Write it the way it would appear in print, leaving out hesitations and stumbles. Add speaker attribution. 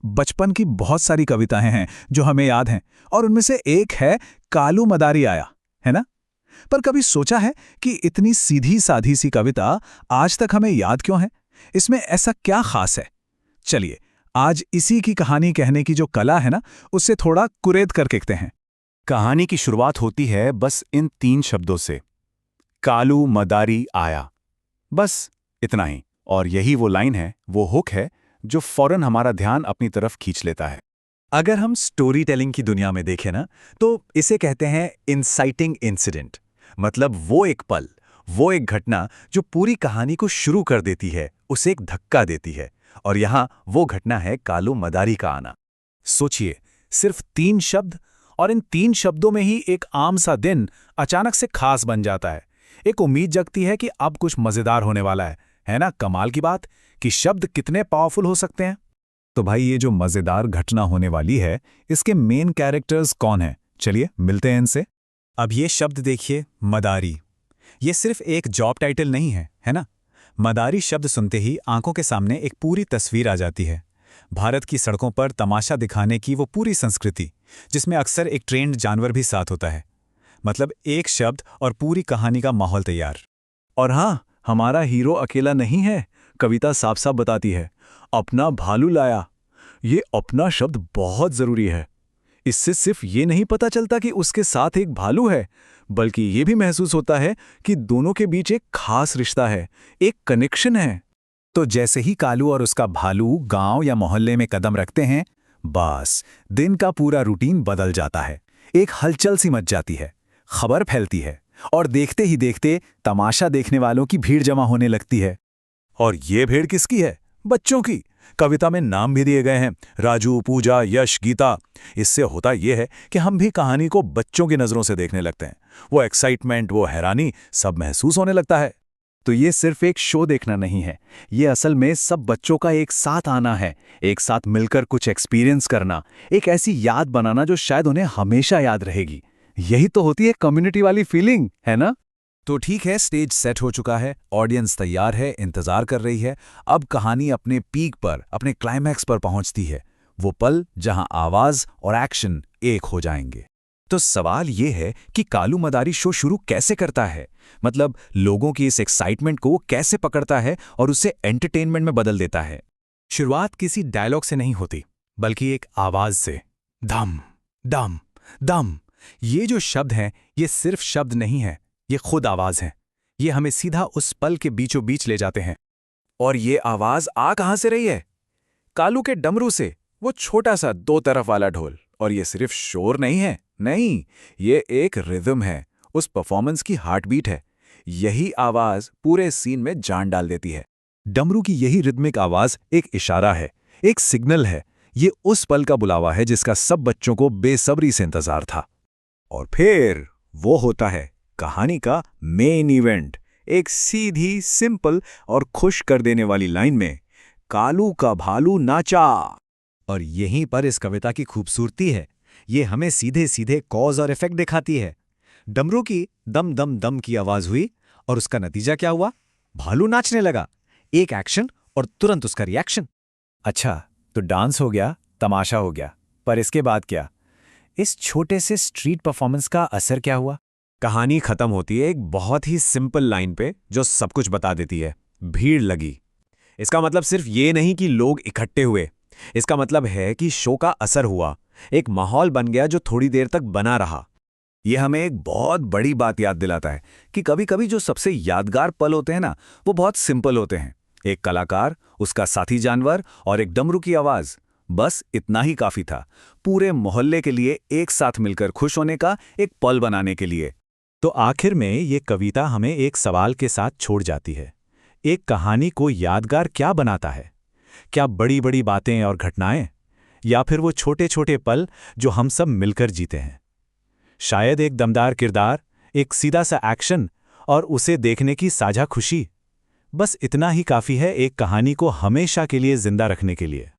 Speaker 1: बचपन की बहुत सारी कविताएं हैं जो हमें याद हैं, और उनमें से एक है कालू मदारी आया, है ना? पर कभी सोचा है कि इतनी सीधी साधी सी कविता आज तक हमें याद क्यों है? इसमें ऐसा क्या खास है? चलिए, आज इसी की कहानी कहने की जो कला है ना, उससे थोड़ा कुरेद कर देखते हैं।
Speaker 2: कहानी की शुरुआत होती है बस इन 3 शब्दों से, कालू मदारी आया। बस इतना ही। और यही वो लाइन है, वो हुक है जो फौरन हमारा ध्यान अपनी तरफ खींच लेता है।
Speaker 3: अगर हम स्टोरी टेलिंग की दुनिया में देखें ना, तो इसे कहते हैं इंसाइटिंग इंसिडेंट। मतलब वो एक पल, वो एक घटना जो पूरी कहानी को शुरू कर देती है, उसे एक धक्का देती है। और यहां वो घटना है कालू मदारी का आना।
Speaker 1: सोचिए, सिर्फ 3 शब्द, और इन 3 शब्दों में ही एक आम सा दिन अचानक से खास बन जाता है। एक उम्मीद जगती है कि अब कुछ मजेदार होने वाला है ना? कमाल की बात कि शब्द कितने पावरफुल हो सकते हैं। तो भाई, ये जो मजेदार घटना होने वाली है, इसके मेन कैरेक्टर्स कौन हैं? चलिए मिलते हैं इनसे।
Speaker 3: अब ये शब्द देखिए, मदारी। ये सिर्फ एक जॉब टाइटल नहीं है ना? मदारी शब्द सुनते ही आंखों के सामने एक पूरी तस्वीर आ जाती है। भारत की सड़कों पर तमाशा दिखाने की वो पूरी संस्कृति, जिसमें अक्सर एक ट्रेंड जानवर भी साथ होता है। मतलब एक शब्द और पूरी कहानी का माहौल तैयार।
Speaker 1: और हाँ, हमारा हीरो अकेला नहीं है। कविता साफ साफ बताती है, अपना भालू लाया। ये अपना शब्द बहुत जरूरी है। इससे सिर्फ ये नहीं पता चलता कि उसके साथ एक भालू है, बल्कि ये भी महसूस होता है कि दोनों के बीच एक खास रिश्ता है, एक कनेक्शन है।
Speaker 3: तो जैसे ही कालू और उसका भालू गांव या मोहल्ले में कदम रखते हैं, बस दिन का पूरा रूटीन बदल जाता है। एक हलचल सी मच जाती है, खबर फैलती है, और देखते ही देखते तमाशा देखने वालों की भीड़ जमा होने लगती है।
Speaker 1: और ये भीड़ किसकी है? बच्चों की। कविता में नाम भी दिए गए हैं, राजू, पूजा, यश, गीता। इससे होता यह है कि हम भी कहानी को बच्चों की नजरों से देखने लगते हैं। वो एक्साइटमेंट, वो हैरानी, सब महसूस होने लगता है।
Speaker 2: तो ये सिर्फ एक शो देखना नहीं है, ये असल में सब बच्चों का एक साथ आना है, एक साथ मिलकर कुछ एक्सपीरियंस करना, एक ऐसी याद बनाना जो शायद उन्हें हमेशा याद रहेगी। यही तो होती है कम्युनिटी वाली फीलिंग, है ना?
Speaker 1: तो ठीक है, स्टेज सेट हो चुका है, ऑडियंस तैयार है, इंतजार कर रही है। अब कहानी अपने पीक पर, अपने क्लाइमैक्स पर पहुंचती है। वो पल जहां आवाज और एक्शन एक हो जाएंगे।
Speaker 3: तो सवाल ये है कि कालू मदारी शो शुरू कैसे करता है? मतलब लोगों की इस एक्साइटमेंट को वो कैसे पकड़ता है और उसे एंटरटेनमेंट में बदल देता है? शुरुआत किसी डायलॉग से नहीं होती, बल्कि एक आवाज से। धम दम दम। ये जो शब्द हैं, ये सिर्फ शब्द नहीं है, ये खुद आवाज है। ये हमें सीधा उस पल के बीचों बीच ले जाते हैं।
Speaker 1: और ये आवाज आ कहां से रही है? कालू के डमरू से, वो छोटा सा 2 तरफ वाला ढोल। और ये सिर्फ शोर नहीं है, नहीं, ये एक रिदम है, उस परफॉर्मेंस की हार्ट बीट है। यही आवाज पूरे सीन में जान डाल देती है।
Speaker 3: डमरू की यही रिदमिक आवाज एक इशारा है, एक सिग्नल है। ये उस पल का बुलावा है जिसका सब बच्चों को बेसब्री से इंतजार था।
Speaker 2: और फिर वो होता है कहानी का मेन इवेंट। एक सीधी, सिंपल और खुश कर देने वाली लाइन में, कालू का भालू नाचा।
Speaker 3: और यहीं पर इस कविता की खूबसूरती है। ये हमें सीधे सीधे कॉज और इफेक्ट दिखाती है। डमरू की दम दम दम की आवाज हुई, और उसका नतीजा क्या हुआ? भालू नाचने लगा। एक एक्शन और तुरंत उसका रिएक्शन। अच्छा, तो डांस हो गया, तमाशा हो गया, पर इसके बाद क्या? इस छोटे से स्ट्रीट परफॉर्मेंस का असर क्या हुआ?
Speaker 2: कहानी खत्म होती है एक बहुत ही सिंपल लाइन पे जो सब कुछ बता देती है, भीड़ लगी। इसका मतलब सिर्फ ये नहीं कि लोग इकट्ठे हुए, इसका मतलब है कि शो का असर हुआ, एक माहौल बन गया जो थोड़ी देर तक बना रहा।
Speaker 1: यह हमें एक बहुत बड़ी बात याद दिलाता है कि कभी-कभी जो सबसे यादगार पल होते हैं ना, वो बहुत सिंपल होते हैं। एक कलाकार, उसका साथी जानवर और एक डमरू की आवाज, बस इतना ही काफी था पूरे मोहल्ले के लिए एक साथ मिलकर खुश होने का एक पल बनाने के लिए।
Speaker 3: तो आखिर में ये कविता हमें एक सवाल के साथ छोड़ जाती है। एक कहानी को यादगार क्या बनाता है? क्या बड़ी बड़ी बातें और घटनाएं, या फिर वो छोटे छोटे पल जो हम सब मिलकर जीते हैं? शायद एक दमदार किरदार, एक सीधा सा एक्शन और उसे देखने की साझा खुशी। बस इतना ही काफी है एक कहानी को हमेशा के लिए जिंदा रखने के लिए।